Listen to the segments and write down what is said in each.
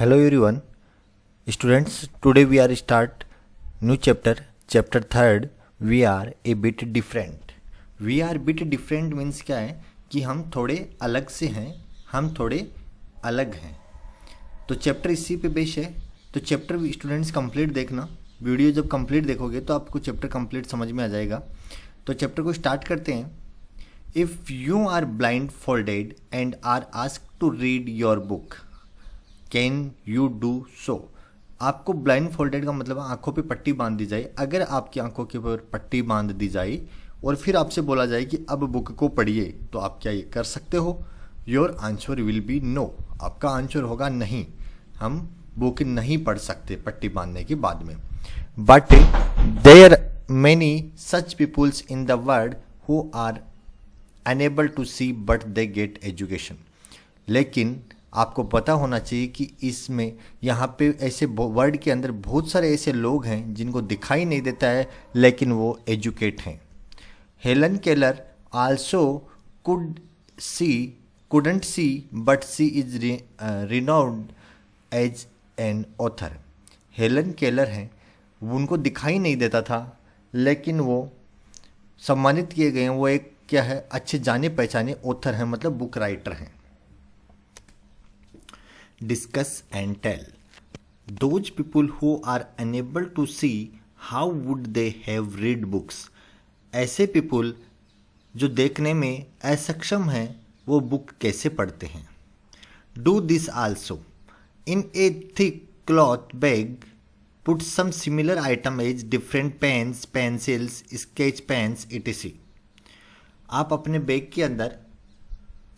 Hello everyone, students. Today we are start new chapter third. We are a bit different. We are bit different means क्या है कि हम थोड़े अलग से हैं, हम थोड़े अलग हैं. तो चैप्टर इसी पे बेस है. तो चैप्टर स्टूडेंट्स कंप्लीट देखना. वीडियो जब कंप्लीट देखोगे तो आपको चैप्टर कंप्लीट समझ में आ जाएगा. तो चैप्टर को स्टार्ट करते हैं. If you are blindfolded and are asked to read your book, can you do so. आपको ब्लाइंड फोल्डेड का मतलब आंखों पे पट्टी बांध दी जाए. अगर आपकी आंखों के ऊपर पट्टी बांध दी जाए और फिर आपसे बोला जाए कि अब बुक को पढ़िए, तो आप क्या ये कर सकते हो? Your answer will be no. आपका आंसर होगा नहीं, हम बुक नहीं पढ़ सकते पट्टी बांधने के बाद में. But there many such peoples in the world who are unable to see but they get education. लेकिन आपको पता होना चाहिए कि इसमें यहाँ पे ऐसे वर्ड के अंदर बहुत सारे ऐसे लोग हैं जिनको दिखाई नहीं देता है लेकिन वो एजुकेट हैं. Helen Keller also couldn't see but she is renowned as an author. Helen Keller हैं, उनको दिखाई नहीं देता था लेकिन वो सम्मानित किए गए हैं. वो एक क्या है, अच्छे जाने पहचाने ऑथर हैं, मतलब बुक राइटर हैं. Discuss and tell. Those people who are unable to see, how would they have read books? ऐसे पीपल जो देखने में असक्षम हैं, वो बुक कैसे पढ़ते हैं? Do this also. In a thick cloth bag, put some similar item as different pens, pencils, sketch pens, etc. आप अपने बैग के अंदर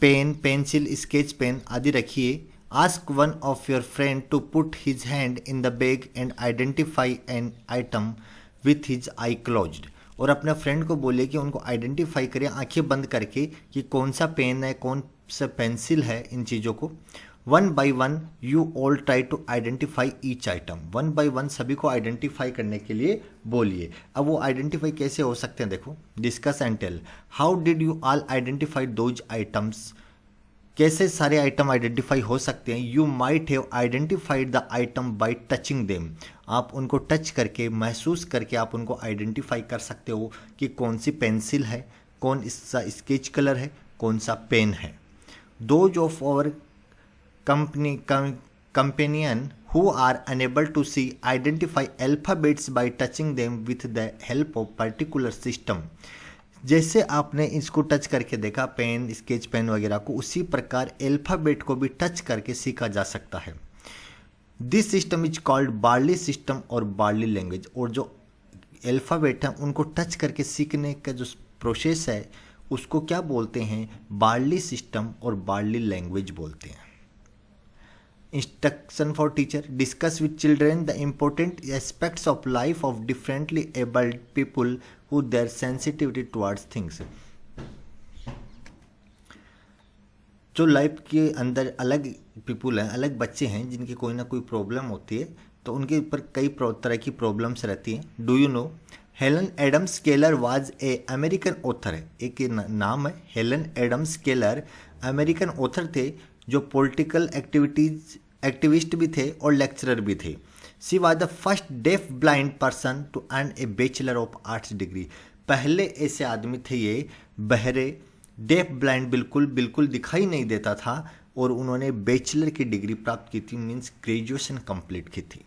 पेन, पेंसिल, स्केच पेन आदि रखिए. Ask one of your friend to put his hand in the bag and identify an item with his eye closed. और अपने friend को बोलिए कि उनको आइडेंटिफाई करें आंखें बंद करके कि कौन सा पेन है, कौन सा पेंसिल है. इन चीज़ों को one by one you all try to identify each item. One by one सभी को आइडेंटिफाई करने के लिए बोलिए. अब वो आइडेंटिफाई कैसे हो सकते हैं देखो. Discuss and tell. How did you all identify those items. कैसे सारे आइटम आइडेंटिफाई हो सकते हैं? You might have identified the item by touching them. आप उनको टच करके, महसूस करके आप उनको आइडेंटिफाई कर सकते हो कि कौन सी पेंसिल है, कौन सा स्केच कलर है, कौन सा पेन है. Those of our companion who are unable to see identify alphabets by touching them with the help of particular system. जैसे आपने इसको टच करके देखा, पेन, स्केच पेन वगैरह को, उसी प्रकार अल्फ़ाबेट को भी टच करके सीखा जा सकता है. This system is called barley system और बार्ली लैंग्वेज. और जो अल्फ़ाबेट हैं उनको टच करके सीखने का जो प्रोसेस है उसको क्या बोलते हैं? बार्ली सिस्टम और बार्ली लैंग्वेज बोलते हैं. Instruction for teacher. Discuss with children the important aspects of life of differently abled people who their sensitivity towards things. जो लाइफ के अंदर अलग पीपल हैं, अलग बच्चे हैं जिनकी कोई ना कोई प्रॉब्लम होती है, तो उनके ऊपर कई तरह की प्रॉब्लम्स रहती हैं. Do you know Helen Adams Keller was a American author है. एक नाम है Helen Adams Keller, American author थे जो पॉलिटिकल एक्टिविस्ट भी थे और लेक्चरर भी थे. She was the first deaf blind person to earn a Bachelor of Arts degree. पहले ऐसे आदमी थे ये बहरे, डेफ ब्लाइंड, बिल्कुल दिखाई नहीं देता था, और उन्होंने बैचलर की डिग्री प्राप्त की थी, मीन्स ग्रेजुएशन कंप्लीट की थी.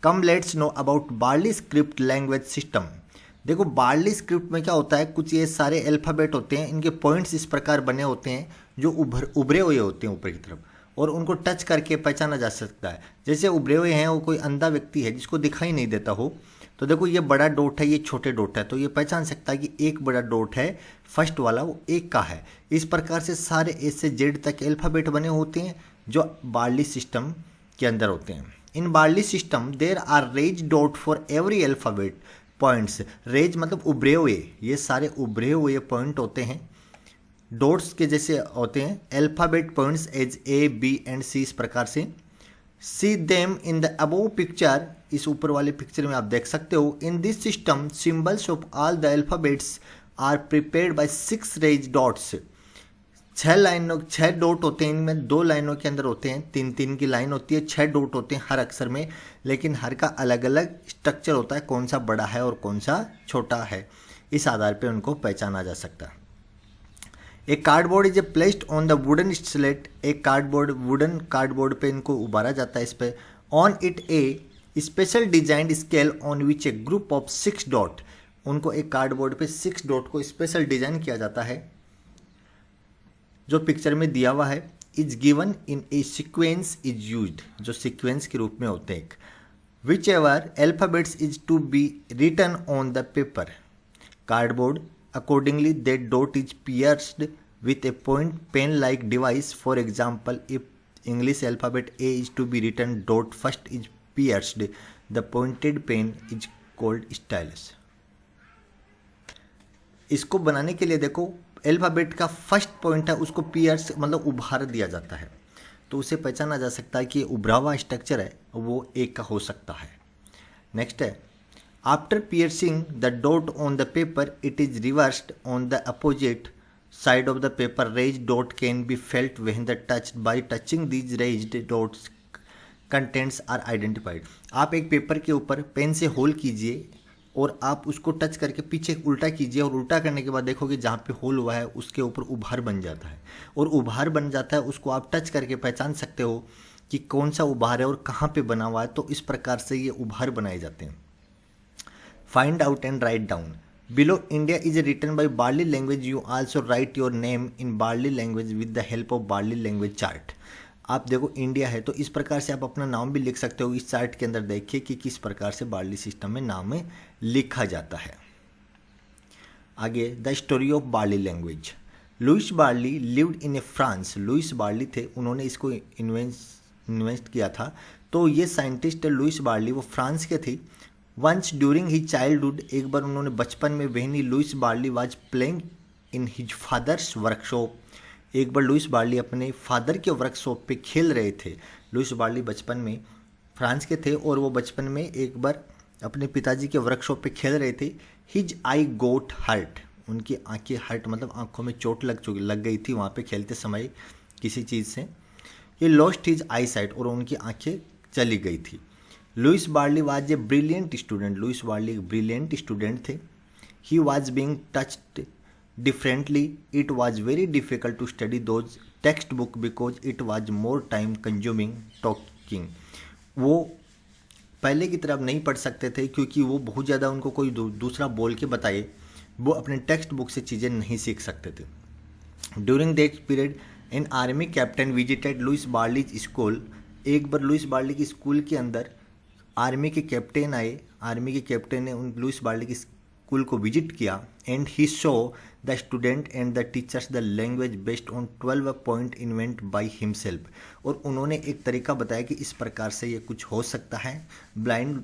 Come let's know about barley script language system. देखो बार्ली स्क्रिप्ट में क्या होता है, कुछ ये सारे अल्फ़ाबेट होते हैं, इनके पॉइंट्स इस प्रकार बने होते हैं जो उभरे हुए होते हैं ऊपर की तरफ, और उनको टच करके पहचाना जा सकता है. जैसे उभरे हुए हैं, वो कोई अंधा व्यक्ति है जिसको दिखाई नहीं देता हो, तो देखो ये बड़ा डॉट है, ये छोटे डॉट है, तो ये पहचान सकता है कि एक बड़ा डॉट है, फर्स्ट वाला वो एक का है. इस प्रकार से सारे ए से जेड तक अल्फ़ाबेट बने होते हैं जो बार्ली सिस्टम के अंदर होते हैं. In Braille system there are raised dot for every alphabet points. Raised मतलब उभरे हुए, ये सारे उभरे हुए पॉइंट होते हैं, डॉट्स के जैसे होते हैं. Alphabet points as A, B and C. इस प्रकार से see them in the above picture. इस ऊपर वाले पिक्चर में आप देख सकते हो. In this system symbols of all the alphabets are prepared by 6 raised dots. छह डॉट होते हैं इनमें, 2 लाइनों के अंदर होते हैं, 3-3 की लाइन होती है, 6 डॉट होते हैं हर अक्षर में, लेकिन हर का अलग अलग स्ट्रक्चर होता है, कौन सा बड़ा है और कौन सा छोटा है, इस आधार पे उनको पहचाना जा सकता है। A cardboard is a placed on the wooden slate, एक कार्डबोर्ड वुडन कार्डबोर्ड पे इनको उबारा जाता है, इस पे on it a special designed scale on which a group of 6 dot, उनको एक कार्डबोर्ड पे 6 डॉट को स्पेशल डिजाइन किया जाता है जो पिक्चर में दिया हुआ है, is given in a sequence is used, जो सीक्वेंस के रूप में होते हैं, whichever alphabets is to be written on the paper cardboard, accordingly that dot is pierced with a point pen like device, for example if English alphabet A is to be written dot first is pierced, the pointed pen is called stylus। इसको बनाने के लिए देखो alphabet का first point है उसको piers मतलब उभार दिया जाता है, तो उसे पहचाना जा सकता है कि ये उभरा हुआ स्ट्रक्चर है वो एक का हो सकता है। नेक्स्ट है after piercing the dot on the paper it is reversed on the opposite side of the paper, raise dot can be felt when the touch, by touching these raised dots contents are identified. आप एक paper के ऊपर pen से whole कीजिए और आप उसको touch करके पीछे उल्टा कीजिए और उल्टा करने के बाद देखोगे जहाँ पे होल हुआ है उसके ऊपर उभार बन जाता है, और उभार बन जाता है उसको आप टच करके पहचान सकते हो कि कौन सा उभार है और कहाँ पे बना हुआ है, तो इस प्रकार से ये उभार बनाए जाते हैं। Find out and write down below India is written by Braille language, you also write your name in Braille language with the help of Braille language chart. आप देखो इंडिया है तो इस प्रकार से आप अपना नाम भी लिख सकते हो, इस चार्ट के अंदर देखिए कि किस प्रकार से बार्ली सिस्टम में नाम में लिखा जाता है। आगे the story of Braille language, Louis Braille lived in a France, Louis Braille थे उन्होंने इसको इन्वेंट किया था, तो ये साइंटिस्ट लुइस बार्ली वो फ्रांस के थे। वंस ड्यूरिंग ही चाइल्डहुड, एक बार उन्होंने बचपन में when he Louis Braille was playing in his father's workshop, एक बार लुइस बार्ली अपने फादर के वर्कशॉप पे खेल रहे थे। लुइस बार्ली बचपन में फ्रांस के थे और वो बचपन में एक बार अपने पिताजी के वर्कशॉप पे खेल रहे थे। हिज आई गोट हर्ट, उनकी आंखें हर्ट मतलब आंखों में चोट लग गई थी वहाँ पे खेलते समय किसी चीज़ से। ये लॉस्ट हिज आई साइट, और उनकी आंखें चली गई थी। Louis Braille was a brilliant student, Louis Braille एक ब्रिलियंट स्टूडेंट थे। He was being touched differently, it was very difficult to study those textbook because it was more time consuming talking। वो पहले की तरह नहीं पढ़ सकते थे क्योंकि वो बहुत ज़्यादा उनको कोई दूसरा बोल के बताए वो अपने टेक्स्ट बुक से चीज़ें नहीं सीख सकते थे। During that period an army captain visited Louis Braille's school, एक बार लुइस बार्ली की स्कूल के अंदर आर्मी के कैप्टन आए, आर्मी के कैप्टन ने उन लुइस बार्ली की स्कूल को विजिट किया and he show the student and the teachers the language based on 12 point invent by himself, और उन्होंने एक तरीका बताया कि इस प्रकार से ये कुछ हो सकता है ब्लाइंड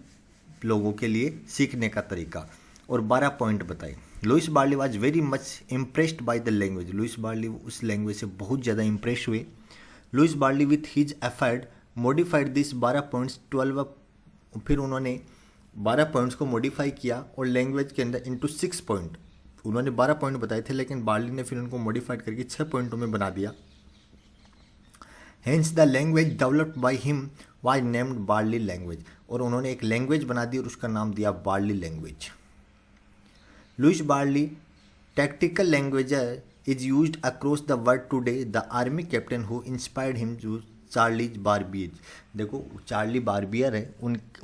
लोगों के लिए सीखने का तरीका, और 12 पॉइंट बताए। Louis Braille was very much impressed by the language, Louis Braille उस लैंग्वेज से बहुत ज़्यादा इम्प्रेस हुए। Louis Braille with his effort modified this 12 points 12, फिर उन्होंने 12 पॉइंट्स को मॉडिफाई किया और लैंग्वेज के अंदर इनटू 6 पॉइंट, उन्होंने 12 पॉइंट बताए थे लेकिन बार्ली ने फिर उनको मॉडिफाइड करके 6 पॉइंटों में बना दिया। Hence the language developed by him was named barley language, और उन्होंने एक लैंग्वेज बना दी और उसका नाम दिया Braille language. Louis Braille tactical language is used across the world today, the army captain who inspired him to Charles Barbier, देखो Charlie Barbier है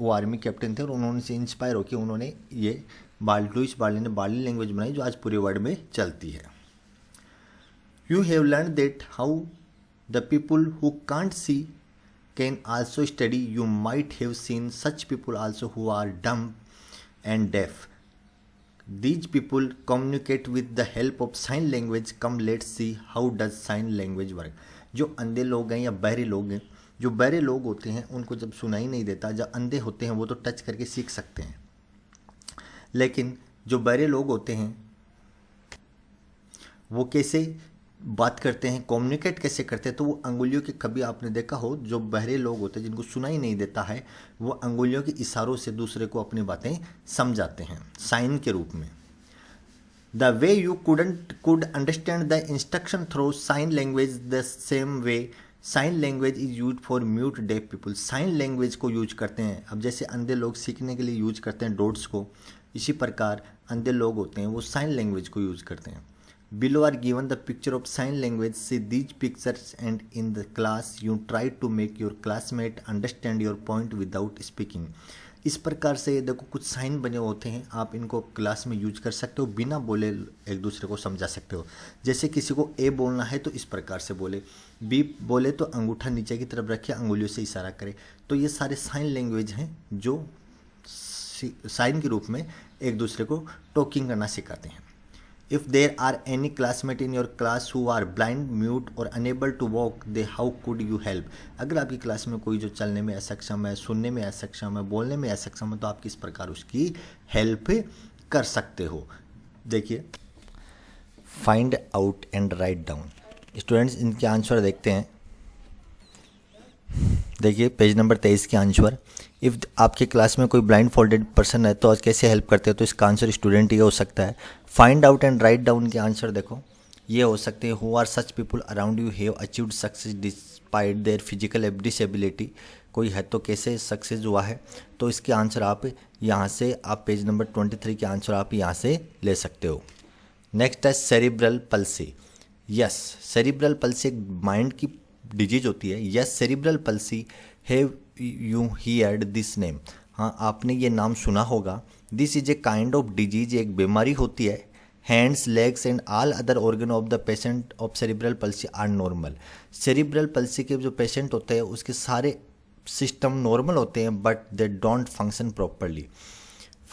वो आर्मी कैप्टन थे और उन्होंने से इंस्पायर होकर उन्होंने ये लुइस बार्ली ने बार्ली लैंग्वेज बनाई जो आज पूरे वर्ल्ड में चलती है। You have learn that how the people who can't see can also study, you might have seen such people also who are dumb and deaf, these people communicate with the help of sign language, come let's see how does sign language work। जो अंधे लोग हैं या बहरे लोग हैं, जो बहरे लोग होते हैं उनको जब सुनाई नहीं देता, जब अंधे होते हैं वो तो टच करके सीख सकते हैं, लेकिन जो बहरे लोग होते हैं वो कैसे बात करते हैं, कम्युनिकेट कैसे करते हैं, तो वो अंगुलियों के, कभी आपने देखा हो जो बहरे लोग होते हैं जिनको सुनाई नहीं देता है वो अंगुलियों के इशारों से दूसरे को अपनी बातें समझाते हैं साइन के रूप में। The way you could understand the instruction through sign language, the same way sign language is use for mute deaf people. Sign language को यूज करते हैं, अब जैसे अंधे लोग सीखने के लिए यूज करते हैं डॉट्स को, इसी प्रकार अंधे लोग होते हैं वो साइन लैंग्वेज को यूज करते हैं। Below are given the picture of sign language, see these pictures and in the class you try to make your classmate understand your point without speaking. इस प्रकार से देखो कुछ साइन बने होते हैं, आप इनको क्लास में यूज कर सकते हो, बिना बोले एक दूसरे को समझा सकते हो। जैसे किसी को ए बोलना है तो इस प्रकार से बोले, बी बोले तो अंगूठा नीचे की तरफ रखे, अंगुलियों से इशारा करे। तो ये सारे साइन लैंग्वेज हैं जो साइन के रूप में एक दूसरे को टॉकिंग करना सिखाते हैं। If there are any classmate in your class who are blind, mute or unable to walk, they how could you help? अगर आपकी क्लास में कोई जो चलने में असक्षम है, सुनने में असक्षम है, बोलने में असक्षम है, तो आप किस प्रकार उसकी हेल्प कर सकते हो। देखिए, find out and write down. Students इनके आंसर देखते हैं। देखिए पेज नंबर 23 के आंसर, इफ़ आपके क्लास में कोई ब्लाइंड फोल्डेड पर्सन है तो आज कैसे हेल्प करते हो, तो इसका आंसर स्टूडेंट ही हो सकता है। Find out and write down के आंसर देखो, ये हो सकते हैं who are such people around you have achieved success despite their physical disability. कोई है तो कैसे सक्सेस हुआ है, तो इसके आंसर आप यहाँ से, आप पेज नंबर 23 के आंसर आप यहाँ से ले सकते हो। नेक्स्ट है cerebral palsy. Yes, cerebral palsy एक माइंड की डिजीज होती है। Yes, cerebral palsy have you heard this name. हाँ, आपने ये नाम सुना होगा। This is a kind of disease, एक बीमारी होती है। Hands, legs and all other organ of the patient of cerebral palsy are normal. Cerebral palsy के जो पेशेंट होते हैं उसके सारे सिस्टम नॉर्मल होते हैं but they don't function properly.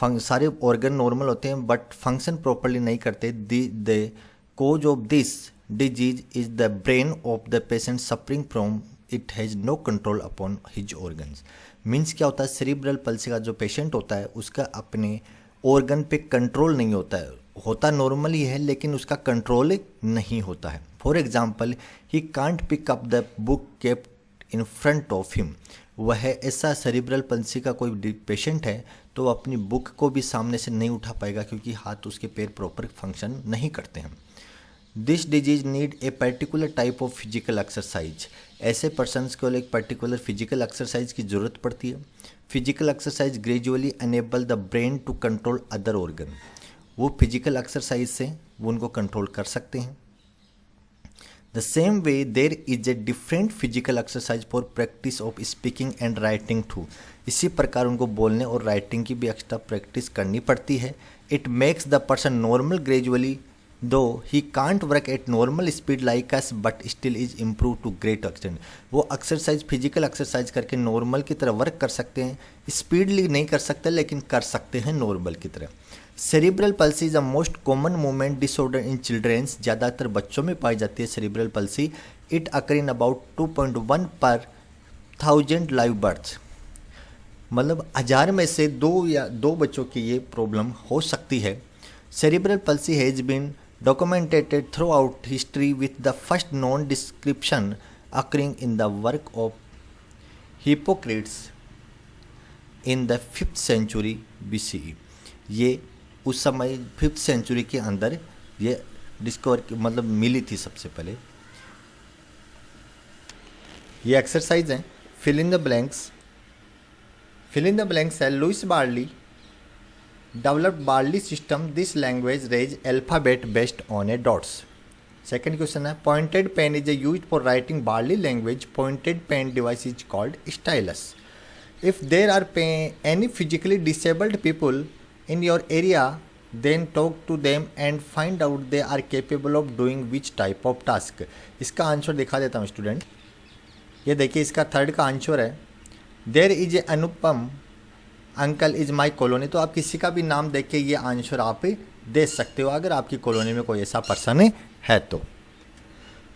सारे ऑर्गन नॉर्मल होते हैं बट फंक्शन प्रॉपरली नहीं करते। The cause of this disease is the brain of the patient suffering from it has no control upon his organs। Means क्या होता है, cerebral palsy का जो पेशेंट होता है उसका अपने ऑर्गन पे कंट्रोल नहीं होता है, होता नॉर्मल ही है लेकिन उसका कंट्रोल नहीं होता है। For example, he can't pick up the book kept in front of him. वह ऐसा सेरिब्रल पल्सी का कोई पेशेंट है तो अपनी बुक को भी सामने से नहीं उठा पाएगा क्योंकि हाथ उसके पैर प्रॉपर फंक्शन नहीं करते हैं। This disease need a particular type of physical exercise. ऐसे पर्सनस को एक पर्टिकुलर फिजिकल एक्सरसाइज की ज़रूरत पड़ती है। Physical exercise gradually enable the brain to control other organ. वो फिजिकल एक्सरसाइज से वो उनको कंट्रोल कर सकते हैं। The same way there is a different physical exercise for practice of speaking and writing too. इसी प्रकार उनको बोलने और राइटिंग की भी एक्स्ट्रा प्रैक्टिस करनी पड़ती है। It makes the person normal gradually though he can't work at normal speed like us but still is improve to great extent. वो एक्सरसाइज फिजिकल एक्सरसाइज करके नॉर्मल की तरह वर्क कर सकते हैं, स्पीडली नहीं कर सकते लेकिन कर सकते हैं नॉर्मल की तरह। Cerebral palsy is a most common movement disorder in childrens. ज़्यादातर बच्चों में पाई जाती है cerebral palsy. It occur in about 2.1 per 1000 live birth. मतलब 1000 में से 2 बच्चों की ये प्रॉब्लम हो सकती है। Cerebral palsy has been documented throughout history with the first known description occurring in the work of Hippocrates in the 5th century BCE। ये उस समय 5th सेंचुरी के अंदर ये डिस्कवर मतलब मिली थी सबसे पहले। ये एक्सरसाइज है fill in the blanks. Fill in the blanks है Louis Braille developed Barley system. This language raise alphabet based on a dots। Second question है pointed pen is used for writing Barley language। Pointed pen device is called stylus। If there are any physically disabled people in your area, then talk to them and find out they are capable of doing which type of task। इसका answer दिखा देता हूँ student. ये देखिए इसका third का answer है देर is A Anupam uncle is my colony. तो आप किसी का भी नाम देख के ये आंसर आप दे सकते हो अगर आपकी कॉलोनी में कोई ऐसा पर्सन है तो।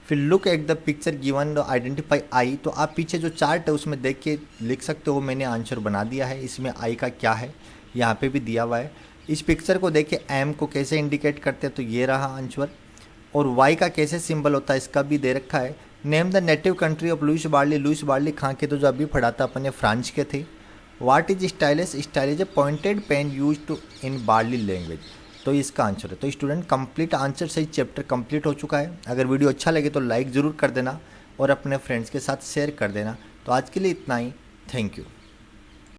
फिर look at the picture given identify I. तो आप पीछे जो चार्ट है उसमें देख के लिख सकते हो मैंने आंसर बना दिया है। इसमें आई का क्या है यहाँ पे भी दिया हुआ है। इस पिक्चर को देख के एम को कैसे इंडिकेट करते हैं तो ये रहा आंसर। और वाई का कैसे सिंबल होता है इसका भी दे रखा है। Name the native country of Louis Braille. Louis Braille कहाँ के तो जो अभी पढ़ा था अपने फ्रांस के थे। What is stylus? Stylus is a pointed pen used to in Barley language। तो इसका आंसर है। तो स्टूडेंट कंप्लीट आंसर से चैप्टर कंप्लीट हो चुका है। अगर वीडियो अच्छा लगे तो लाइक ज़रूर कर देना और अपने फ्रेंड्स के साथ शेयर कर देना। तो आज के लिए इतना ही। Thank you.